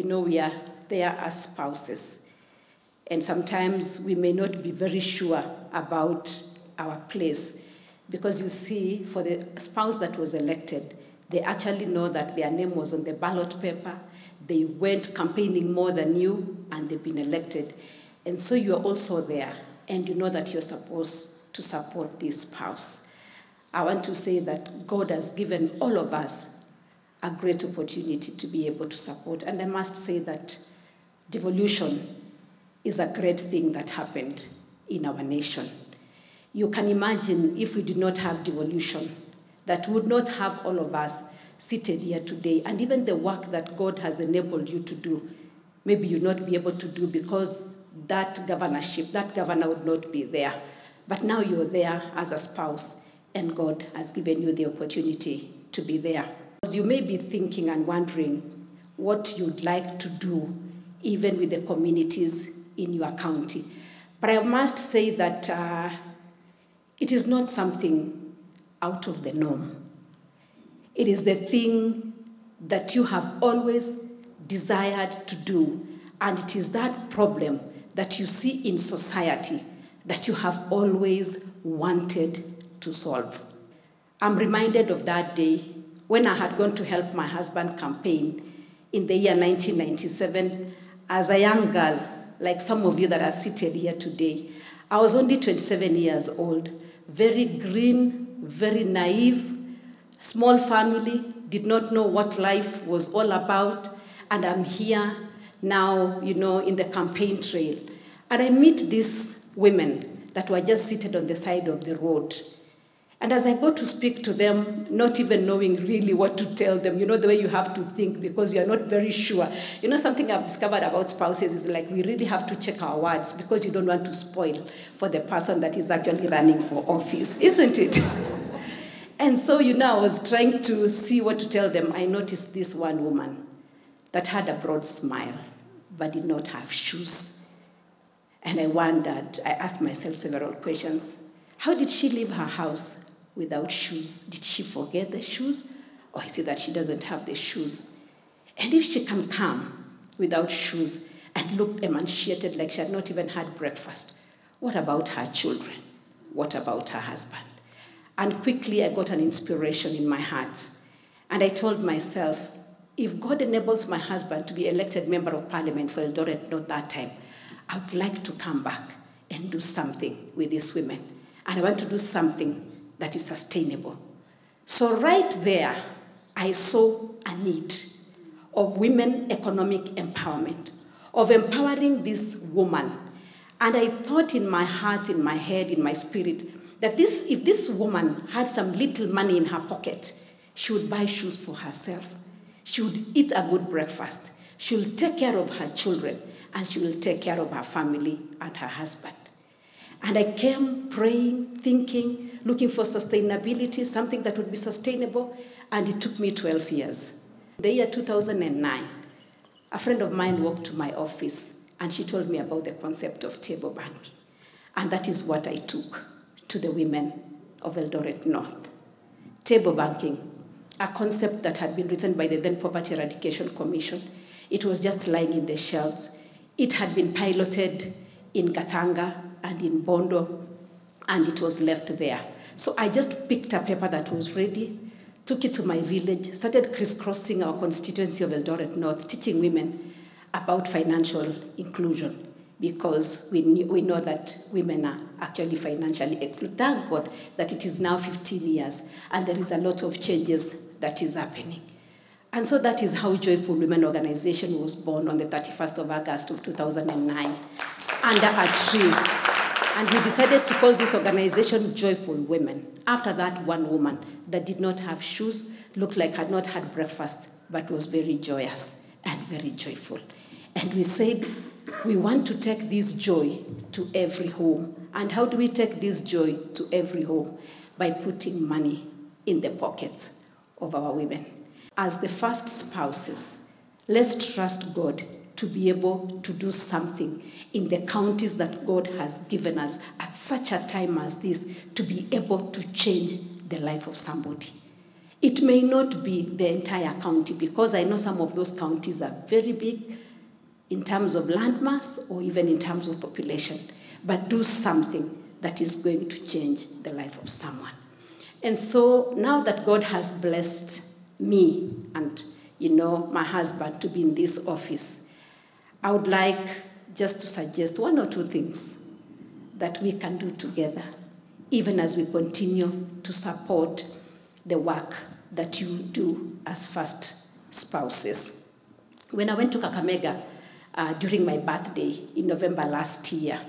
we are there as spouses. And sometimes we may not be very sure about our place. Because you see, for the spouse that was elected, they actually know that their name was on the ballot paper. They went campaigning more than you, and they've been elected. And so you're also there, and you know that you're supposed to support this spouse. I want to say that God has given all of us a great opportunity to be able to support. And I must say that devolution is a great thing that happened in our nation. You can imagine if we did not have devolution, that would not have all of us seated here today. And even the work that God has enabled you to do, maybe you'll not be able to do because that governorship, that governor would not be there. But now you're there as a spouse, and God has given you the opportunity to be there. Because you may be thinking and wondering what you'd like to do, even with the communities in your county. But I must say that it is not something out of the norm. It is the thing that you have always desired to do, and it is that problem that you see in society that you have always wanted to solve. I'm reminded of that day when I had gone to help my husband campaign in the year 1997 as a young girl, like some of you that are seated here today. I was only 27 years old, very green, very naive, small family, did not know what life was all about, and I'm here now, in the campaign trail. And I meet these women that were just seated on the side of the road. And as I go to speak to them, not even knowing really what to tell them, the way you have to think because you're not very sure. Something I've discovered about spouses is like we really have to check our words because you don't want to spoil for the person that is actually running for office, isn't it? And so, I was trying to see what to tell them. I noticed this one woman that had a broad smile but did not have shoes. And I asked myself several questions. How did she leave her house without shoes? Did she forget the shoes? Or is it that she doesn't have the shoes? And if she can come without shoes and look emaciated like she had not even had breakfast, what about her children? What about her husband? And quickly I got an inspiration in my heart. And I told myself, if God enables my husband to be elected member of parliament for Eldoret North that time, I would like to come back and do something with these women. And I want to do something that is sustainable. So right there, I saw a need of women economic empowerment, of empowering this woman. And I thought in my heart, in my head, in my spirit, that if this woman had some little money in her pocket, she would buy shoes for herself. She would eat a good breakfast. She will take care of her children, and she will take care of her family and her husband. And I came praying, thinking, looking for sustainability, something that would be sustainable, and it took me 12 years. In the year 2009, a friend of mine walked to my office, and she told me about the concept of table banking. And that is what I took to the women of Eldoret North. Table banking, a concept that had been written by the then Poverty Eradication Commission. It was just lying in the shelves. It had been piloted in Gatanga and in Bondo, and it was left there. So I just picked a paper that was ready, took it to my village, started crisscrossing our constituency of Eldoret North, teaching women about financial inclusion, because we know that women are actually financially excluded. Thank God that it is now 15 years, and there is a lot of changes that is happening. And so that is how Joyful Women Organization was born on the 31st of August of 2009, under a tree. And we decided to call this organization Joyful Women, after that one woman that did not have shoes, looked like had not had breakfast, but was very joyous and very joyful. And we said, we want to take this joy to every home. And how do we take this joy to every home? By putting money in the pockets of our women. As the first spouses, let's trust God to be able to do something in the counties that God has given us at such a time as this, to be able to change the life of somebody. It may not be the entire county, because I know some of those counties are very big in terms of landmass or even in terms of population, but do something that is going to change the life of someone. And so now that God has blessed me and, my husband to be in this office, I would like just to suggest one or two things that we can do together, even as we continue to support the work that you do as first spouses. When I went to Kakamega during my birthday in November last year,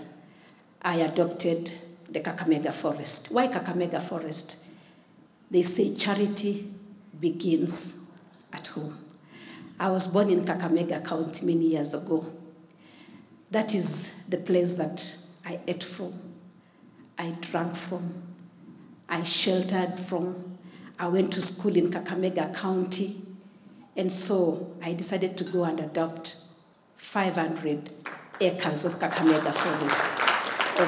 I adopted the Kakamega Forest. Why Kakamega Forest? They say charity begins at home. I was born in Kakamega County many years ago. That is the place that I ate from, I drank from, I sheltered from. I went to school in Kakamega County, and so I decided to go and adopt 500 acres of Kakamega Forest, or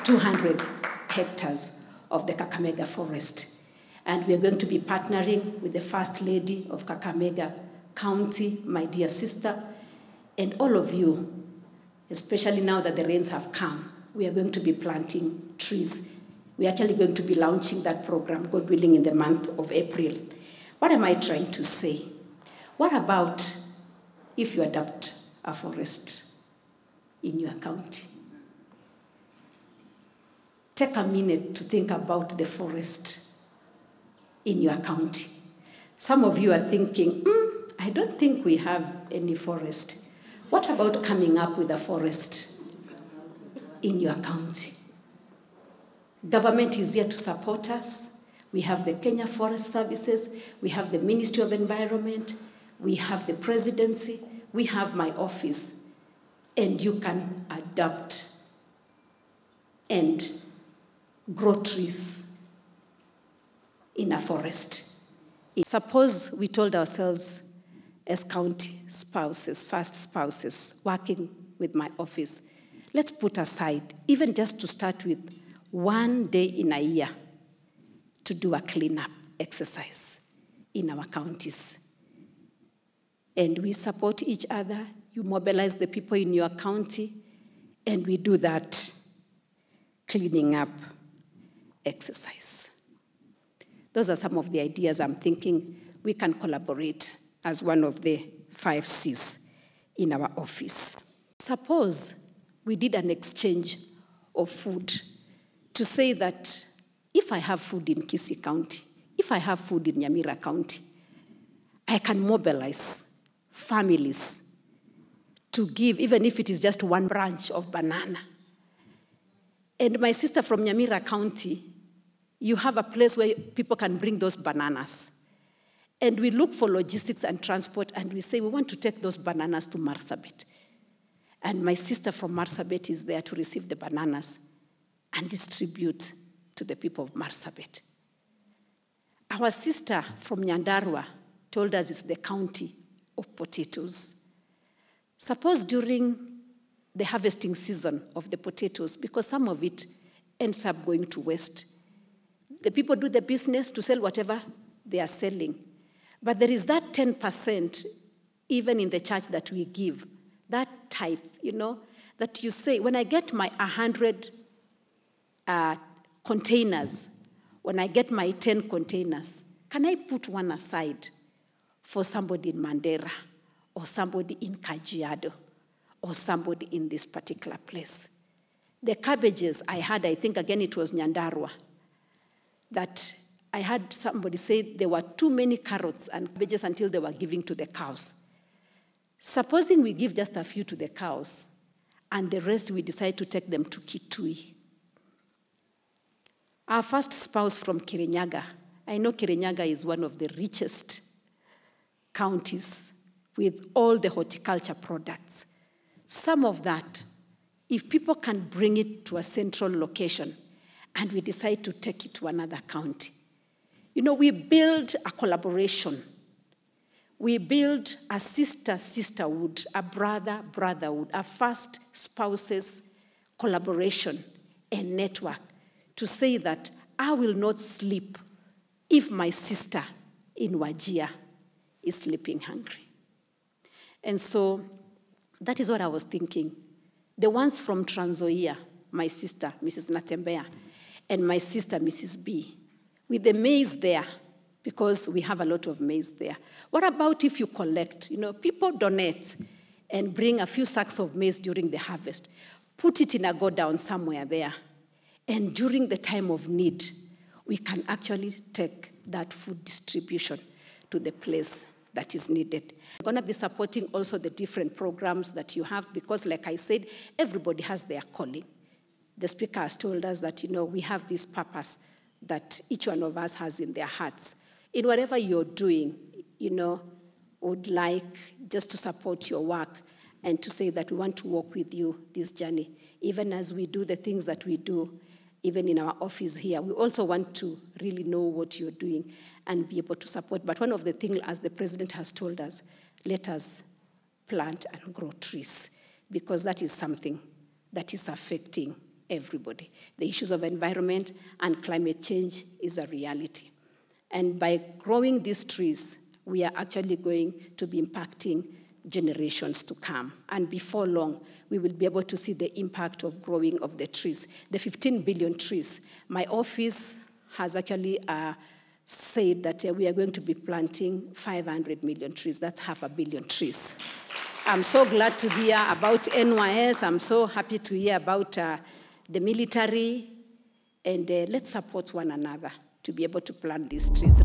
200 hectares of the Kakamega Forest. And we are going to be partnering with the First Lady of Kakamega County, my dear sister, and all of you, especially now that the rains have come. We are going to be planting trees. We are actually going to be launching that program, God willing, in the month of April. What am I trying to say? What about if you adopt a forest in your county? Take a minute to think about the forest in your county. Some of you are thinking, I don't think we have any forest. What about coming up with a forest in your county? Government is here to support us. We have the Kenya Forest Services. We have the Ministry of Environment. We have the presidency. We have my office. And you can adopt and grow trees in a forest. Suppose we told ourselves as county spouses, first spouses, working with my office, let's put aside, even just to start with, 1 day in a year to do a cleanup exercise in our counties. And we support each other. You mobilize the people in your county, and we do that cleaning up exercise. Those are some of the ideas I'm thinking we can collaborate as one of the 5 C's in our office. Suppose we did an exchange of food to say that if I have food in Kisii County, if I have food in Nyamira County, I can mobilize families to give, even if it is just one branch of banana. And my sister from Nyamira County, you have a place where people can bring those bananas. And we look for logistics and transport, and we say we want to take those bananas to Marsabit. And my sister from Marsabit is there to receive the bananas and distribute to the people of Marsabit. Our sister from Nyandarua told us it's the county of potatoes. Suppose during the harvesting season of the potatoes, because some of it ends up going to waste, the people do the business to sell whatever they are selling. But there is that 10%, even in the church, that we give, that tithe, that you say, when I get my 100 containers, when I get my 10 containers, can I put one aside for somebody in Mandera or somebody in Kajiado or somebody in this particular place? The cabbages I had, I think again it was Nyandarua, that I had somebody say there were too many carrots and cabbages until they were giving to the cows. Supposing we give just a few to the cows and the rest we decide to take them to Kitui. Our first spouse from Kirinyaga, I know Kirinyaga is one of the richest counties with all the horticulture products. Some of that, if people can bring it to a central location and we decide to take it to another county, we build a collaboration. We build a sisterhood, a brotherhood, a first spouses collaboration and network to say that I will not sleep if my sister in Wajir is sleeping hungry? And so that is what I was thinking. The ones from Trans Nzoia, my sister, Mrs. Natembea, and my sister, Mrs. B, with the maize there, because we have a lot of maize there. What about if you collect? People donate and bring a few sacks of maize during the harvest, put it in a go-down somewhere there, and during the time of need, we can actually take that food distribution to the place that is needed. We're going to be supporting also the different programs that you have because, like I said, everybody has their calling. The speaker has told us that, we have this purpose that each one of us has in their hearts. In whatever you're doing, would like just to support your work and to say that we want to walk with you this journey. Even as we do the things that we do, even in our office here, we also want to really know what you're doing and be able to support. But one of the things, as the president has told us, let us plant and grow trees, because that is something that is affecting everybody. The issues of environment and climate change is a reality. And by growing these trees, we are actually going to be impacting generations to come. And before long, we will be able to see the impact of growing of the trees. The 15 billion trees. My office has actually said that we are going to be planting 500 million trees. That's 500 million trees. I'm so glad to hear about NYS. I'm so happy to hear about the military. And let's support one another to be able to plant these trees.